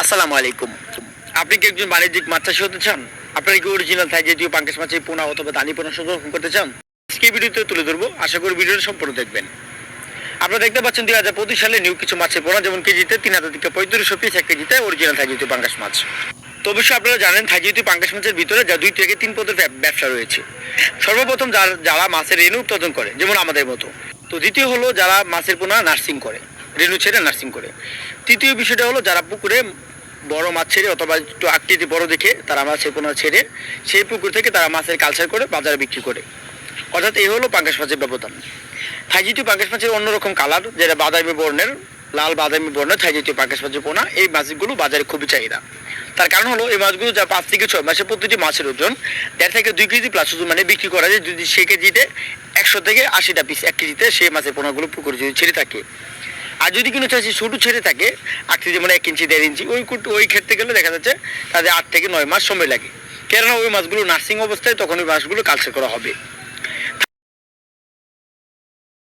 আসসালামু আলাইকুম। আপনি কি একজন বাণিজ্যিক মাছ চাষী হতে চান? আপনারা কি অরিজিনাল থাই জাতীয় পাঙ্গাস মাছের পোনা অথবা দানি পোনা সংরক্ষণ করতে চান? আজকে এই ভিডিওতে তুলে ধরবো, আশা করি ভিডিওটা সম্পূর্ণ দেখবেন। আপনারা দেখতে পাচ্ছেন 2025 সালে নিউ কিছু মাছের পোনা, যেমন কেজিতে 3000 থেকে 3500 পিস, 1 কেজিতে অরিজিনাল থাই জাতীয় পাঙ্গাস মাছ। তো অবশ্যই আপনারা জানেন থাই জাতীয় পাঙ্গাস মাছের ভিতরে যা 2 থেকে 3 পদের ব্যবসা রয়েছে। সর্বপ্রথম যারা মাছের রেণু উৎপাদন করে, যেমন আমাদের মতো। তো দ্বিতীয় হলো যারা মাছের পোনা নার্সিং করে, রেণু ছেড়ে নার্সিং করে। তৃতীয় বিষয়টা হলো যারা পুকুরে বড় মাছ ছেড়ে অথবা একটু আকৃতি বড় দেখে তারা মাছের পোনা ছেড়ে সেই পুকুর থেকে তারা মাছের কালচার করে বাজারে বিক্রি করে। অর্থাৎ এই হলো পাঙ্গাস মাছের ব্যবধান। থাই জাতীয় পাঙ্গাস মাছের অন্যরকম কালার, যেটা বাদামি বর্ণের, লাল বাদামি বর্ণের থাই জাতীয় পাঙ্গাস মাছের পোনা। এই মাছগুলো বাজারে খুবই চাহিদা। তার কারণ হলো এই মাছগুলো যা 5 থেকে 6 মাসে প্রতিটি মাছের ওজন 1.5 থেকে 2 কেজি প্লাস ওজন, মানে বিক্রি করা যায় যদি সে কেজিতে 100 থেকে 80টা পিস 1 কেজিতে সেই মাছের পোনাগুলো পুকুরে যদি ছেড়ে থাকে। আর যদি কোনো চাষি ছোটো ছেড়ে থাকে আকৃতি, মানে 1 ইঞ্চি 1.5 ইঞ্চি, ওই ক্ষেত্রে গেলে দেখা যাচ্ছে তাদের 8 থেকে 9 মাস সময় লাগে, কেননা ওই মাছগুলো নার্সিং অবস্থায় তখন ওই মাছগুলো কালচার করা হবে।